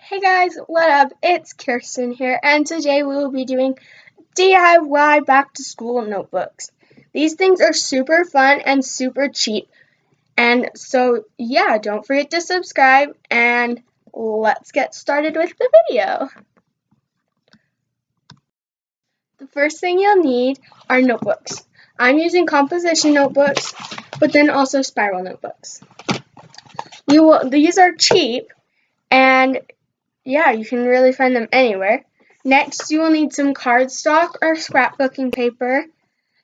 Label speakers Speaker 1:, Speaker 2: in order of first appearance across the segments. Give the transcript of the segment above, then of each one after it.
Speaker 1: Hey guys, what up? It's Kirsten here, and today we will be doing DIY back to school notebooks. These things are super fun and super cheap, and so yeah, don't forget to subscribe, and let's get started with the video. The first thing you'll need are notebooks. I'm using composition notebooks, but then also spiral notebooks. These are cheap, and yeah, you can really find them anywhere. Next, you will need some cardstock or scrapbooking paper,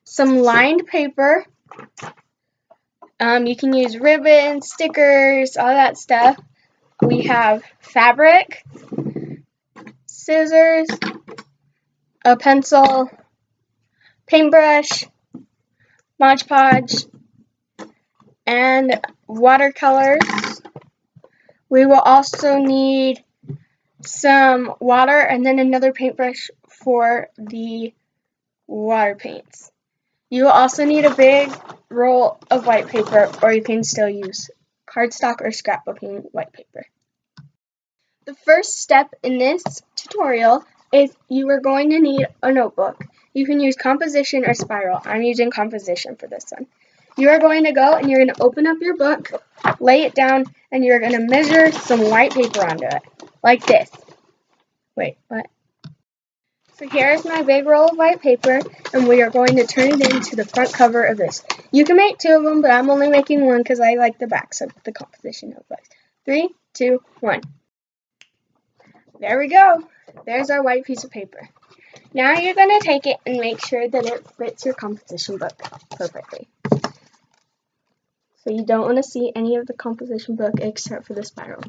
Speaker 1: some lined paper. You can use ribbons, stickers, all that stuff. We have fabric, scissors, a pencil, paintbrush, Mod Podge, and watercolors. We will also need some water and then another paintbrush for the water paints. You will also need a big roll of white paper, or you can still use cardstock or scrapbooking white paper. The first step in this tutorial is you are going to need a notebook. You can use composition or spiral. I'm using composition for this one. You are going to go and you're going to open up your book, lay it down, and you're going to measure some white paper onto it, like this. Wait, what? So here's my big roll of white paper, and we are going to turn it into the front cover of this. You can make two of them, but I'm only making one because I like the backs of the composition notebooks. 3, 2, 1. There we go. There's our white piece of paper. Now you're going to take it and make sure that it fits your composition book perfectly. So you don't want to see any of the composition book except for the spiral.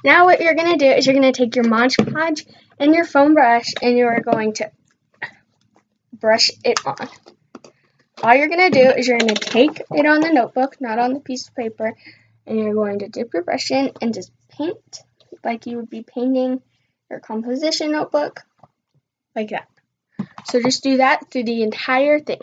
Speaker 1: Now what you're going to do is you're going to take your Mod Podge and your foam brush and you're going to brush it on. All you're going to do is you're going to take it on the notebook, not on the piece of paper, and you're going to dip your brush in and just paint like you would be painting your composition notebook, like that. So just do that through the entire thing.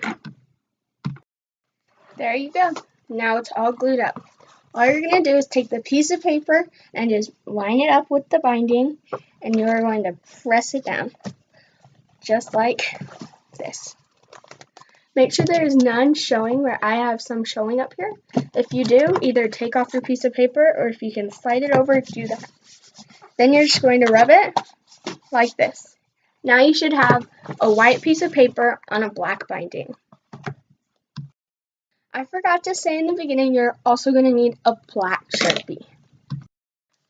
Speaker 1: There you go. Now it's all glued up. All you're going to do is take the piece of paper and just line it up with the binding, and you're going to press it down, just like this. Make sure there is none showing where I have some showing up here. If you do, either take off your piece of paper, or if you can slide it over, do that. Then you're just going to rub it like this. Now you should have a white piece of paper on a black binding. I forgot to say in the beginning, you're also going to need a black Sharpie.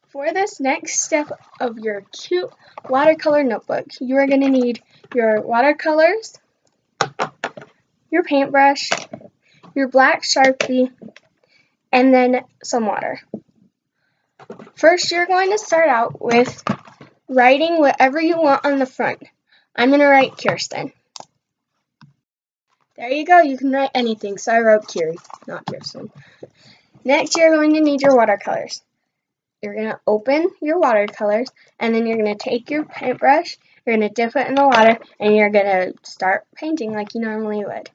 Speaker 1: For this next step of your cute watercolor notebook, you are going to need your watercolors, your paintbrush, your black Sharpie, and then some water. First, you're going to start out with writing whatever you want on the front. I'm going to write Kirsten. There you go, you can write anything, so I wrote Kiri, not Kirsten. Next, you're going to need your watercolors. You're going to open your watercolors, and then you're going to take your paintbrush, you're going to dip it in the water, and you're going to start painting like you normally would.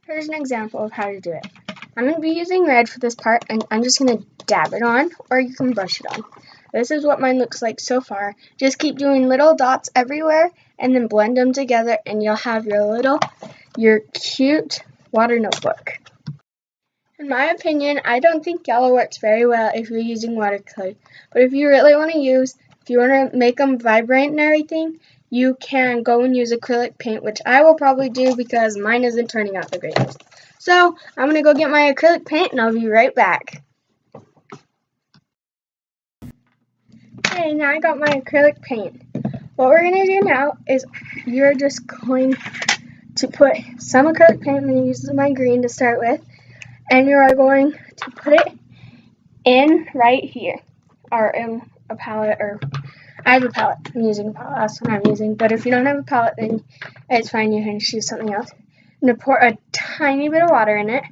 Speaker 1: Here's an example of how to do it. I'm going to be using red for this part, and I'm just going to dab it on, or you can brush it on. This is what mine looks like so far. Just keep doing little dots everywhere, and then blend them together, and you'll have your cute water notebook. In my opinion, I don't think yellow works very well if you're using watercolor, but if you really want to make them vibrant and everything, you can go and use acrylic paint, which I will probably do because mine isn't turning out the greatest. So I'm going to go get my acrylic paint and I'll be right back. Okay, now I got my acrylic paint. What we're going to do now is you're just going to put some acrylic paint. I'm going to use my green to start with, and you are going to put it in right here, or in a palette, or I have a palette. I'm using a palette, that's what I'm using, but if you don't have a palette, then it's fine, you can just use something else. I'm going to pour a tiny bit of water in it,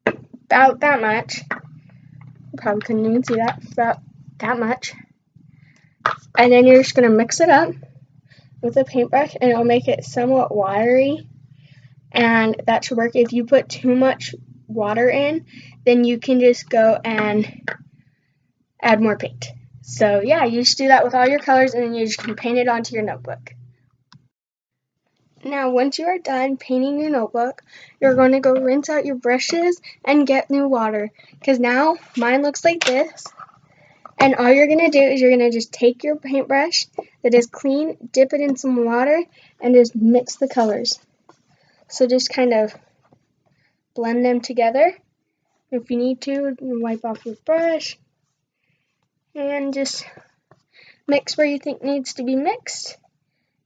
Speaker 1: about that much. You probably couldn't even see that, about that much. And then you're just going to mix it up with a paintbrush, and it'll make it somewhat watery, and that should work. If you put too much water in, then you can just go and add more paint. So yeah, you just do that with all your colors, and then you just can paint it onto your notebook. Now, once you are done painting your notebook, you're going to go rinse out your brushes and get new water. Because now mine looks like this. And all you're going to do is you're going to just take your paintbrush that is clean, dip it in some water, and just mix the colors. So just kind of blend them together. If you need to, wipe off your brush. And just mix where you think needs to be mixed.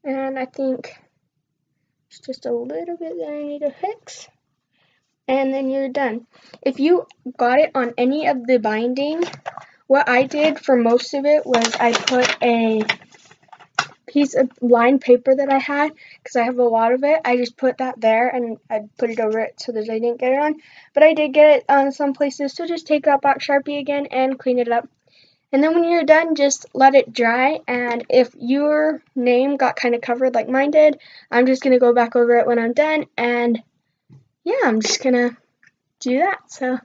Speaker 1: And I think it's just a little bit that I need to fix. And then you're done. If you got it on any of the binding, what I did for most of it was I put a piece of lined paper that I had, because I have a lot of it. I just put that there and I put it over it so that I didn't get it on. But I did get it on some places, so just take out box Sharpie again and clean it up. And then when you're done, just let it dry, and if your name got kind of covered like mine did, I'm just going to go back over it when I'm done, and yeah, I'm just going to do that. So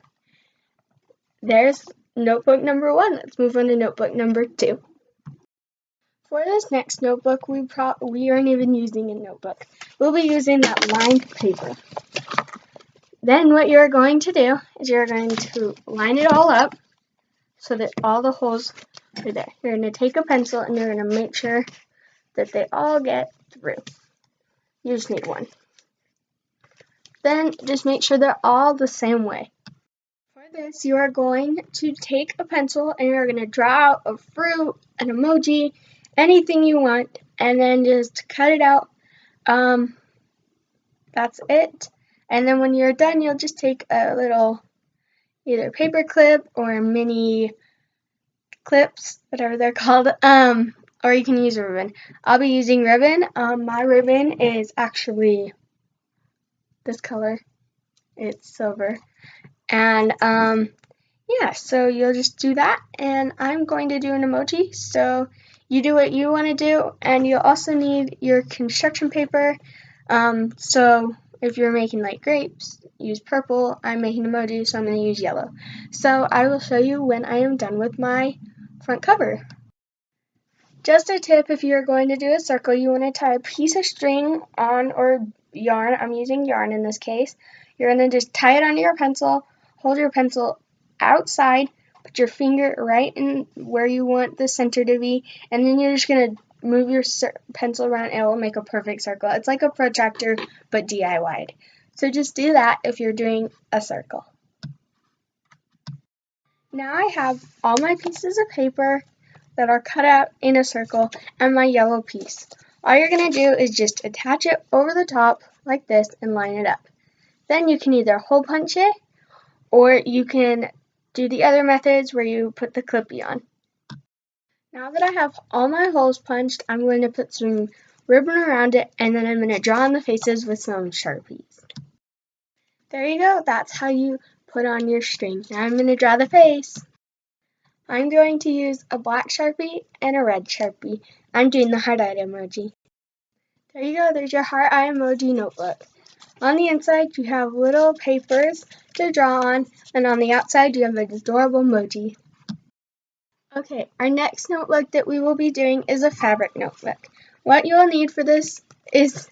Speaker 1: there's notebook number 1. Let's move on to notebook number 2. For this next notebook, we aren't even using a notebook. We'll be using that lined paper. Then what you're going to do is you're going to line it all up so that all the holes are there. You're going to take a pencil and you're going to make sure that they all get through. You just need one. Then just make sure they're all the same way. For this, you are going to take a pencil and you're going to draw out a fruit, an emoji, anything you want, and then just cut it out. That's it. And then when you're done, you'll just take a little either paper clip or mini clips, whatever they're called, or you can use a ribbon. I'll be using ribbon. My ribbon is actually this color. It's silver. And yeah, so you'll just do that, and I'm going to do an emoji, so you do what you want to do. And you'll also need your construction paper. So if you're making like grapes, use purple. I'm making emojis, so I'm going to use yellow. So I will show you when I am done with my front cover. Just a tip, if you're going to do a circle, you want to tie a piece of string on, or yarn. I'm using yarn in this case. You're going to just tie it onto your pencil, hold your pencil outside, put your finger right in where you want the center to be, and then you're just going to move your pencil around. It will make a perfect circle. It's like a protractor, but DIY'd. So just do that if you're doing a circle. Now I have all my pieces of paper that are cut out in a circle and my yellow piece. All you're going to do is just attach it over the top like this and line it up. Then you can either hole punch it, or you can do the other methods where you put the clippy on. Now that I have all my holes punched, I'm going to put some ribbon around it, and then I'm going to draw on the faces with some Sharpies. There you go. That's how you put on your string. Now I'm going to draw the face. I'm going to use a black Sharpie and a red Sharpie. I'm doing the heart eye emoji. There you go. There's your heart eye emoji notebook. On the inside, you have little papers to draw on, and on the outside, you have an adorable emoji. Okay, our next notebook that we will be doing is a fabric notebook. What you will need for this is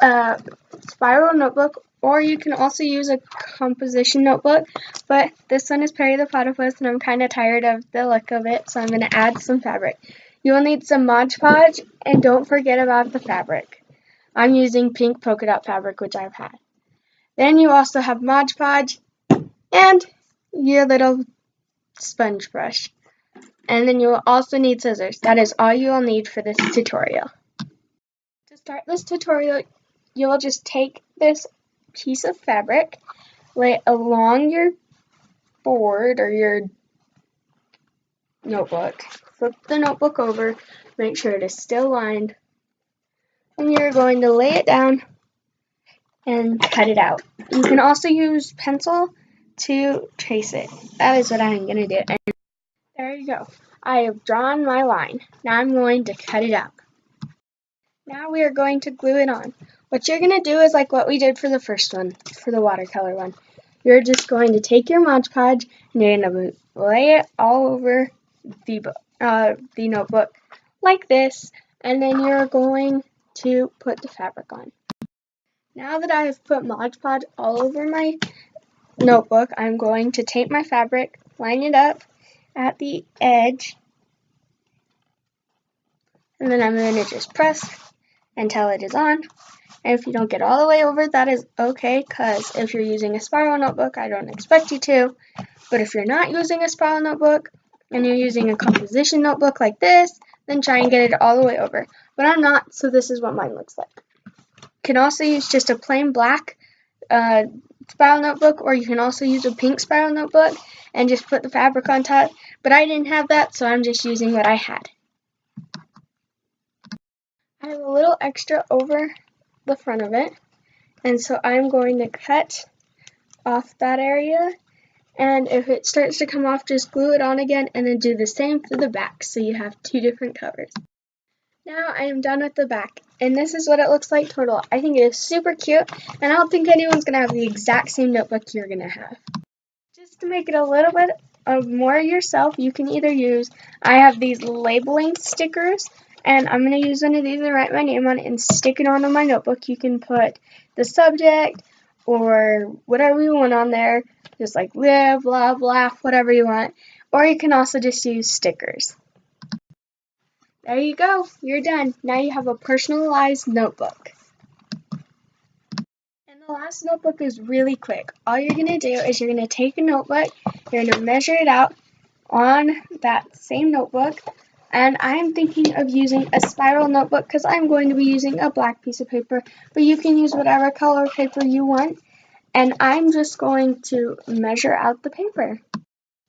Speaker 1: a spiral notebook, or you can also use a composition notebook, but this one is Perry the Platypus, and I'm kind of tired of the look of it, so I'm going to add some fabric. You will need some Mod Podge, and don't forget about the fabric. I'm using pink polka dot fabric, which I've had. Then you also have Mod Podge and your little sponge brush. And then you will also need scissors. That is all you will need for this tutorial. To start this tutorial, you will just take this piece of fabric, lay it along your board or your notebook, flip the notebook over, make sure it is still lined, and you're going to lay it down and cut it out. You can also use pencil to trace it. That is what I'm going to do. And there you go. I have drawn my line. Now I'm going to cut it out. Now we are going to glue it on. What you're going to do is like what we did for the first one, for the watercolor one. You're just going to take your Mod Podge and you're going to lay it all over the notebook like this, and then you're going to put the fabric on. Now that I have put Mod Podge all over my notebook, I'm going to tape my fabric, line it up at the edge, and then I'm going to just press until it is on. And if you don't get all the way over, that is okay, because if you're using a spiral notebook, I don't expect you to. But if you're not using a spiral notebook and you're using a composition notebook like this, then try and get it all the way over. But I'm not, so this is what mine looks like. You can also use just a plain black spiral notebook, or you can also use a pink spiral notebook and just put the fabric on top. But I didn't have that, so I'm just using what I had. I have a little extra over the front of it, and so I'm going to cut off that area, and if it starts to come off, just glue it on again and then do the same for the back, so you have two different covers. Now I am done with the back, and this is what it looks like total. I think it is super cute, and I don't think anyone's going to have the exact same notebook you're going to have. Just to make it a little bit of more yourself, you can either use, I have these labeling stickers, and I'm going to use one of these and write my name on it and stick it onto my notebook. You can put the subject or whatever you want on there, just like live, love, laugh, whatever you want. Or you can also just use stickers. There you go, you're done. Now you have a personalized notebook. And the last notebook is really quick. All you're going to do is you're going to take a notebook, you're going to measure it out on that same notebook. And I am thinking of using a spiral notebook because I'm going to be using a black piece of paper, but you can use whatever color paper you want. And I'm just going to measure out the paper.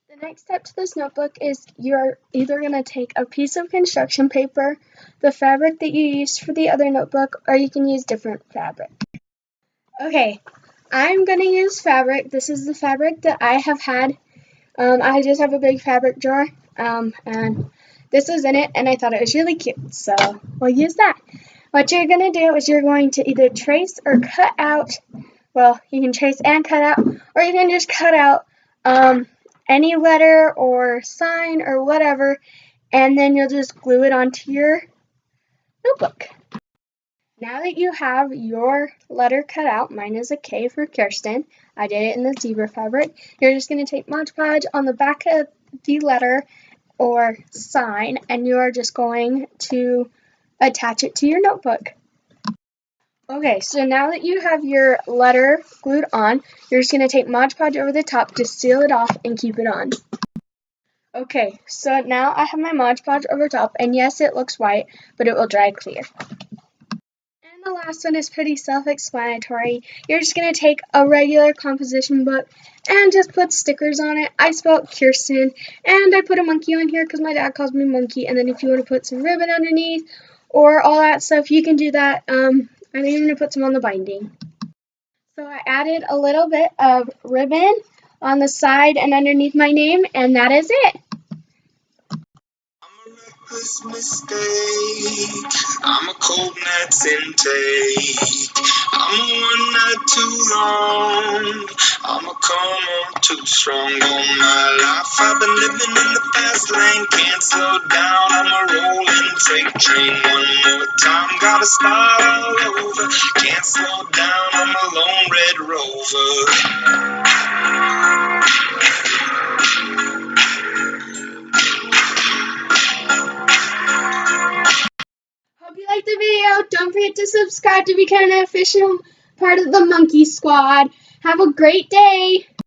Speaker 1: The next step to this notebook is you're either going to take a piece of construction paper, the fabric that you used for the other notebook, or you can use different fabric. Okay, I'm going to use fabric. This is the fabric that I have had. I just have a big fabric drawer, and this was in it, and I thought it was really cute, so we'll use that. What you're going to do is you're going to either trace or cut out, well, you can trace and cut out, or you can just cut out any letter or sign or whatever, and then you'll just glue it onto your notebook. Now that you have your letter cut out, mine is a K for Kirsten. I did it in the zebra fabric. You're just going to take Mod Podge on the back of the letter or sign, and you are just going to attach it to your notebook. Okay, so now that you have your letter glued on, you're just going to take Mod Podge over the top to seal it off and keep it on. Okay, so now I have my Mod Podge over top, and yes, it looks white, but it will dry clear. And the last one is pretty self-explanatory. You're just going to take a regular composition book and just put stickers on it. I spelled Kirsten, and I put a monkey on here because my dad calls me Monkey, and then if you want to put some ribbon underneath or all that stuff, you can do that. I'm even going to put some on the binding. So I added a little bit of ribbon on the side and underneath my name, and that is it.
Speaker 2: This mistake, I'm a cold night's intake. I'm a one night too long. I'm a come on too strong all my life. I've been living in the fast lane, can't slow down. I'm a rolling freight train one more time. Gotta start all over, can't slow down. I'm a lone red rover.
Speaker 1: Hope you liked the video. Don't forget to subscribe to become an official part of the Monkey Squad. Have a great day.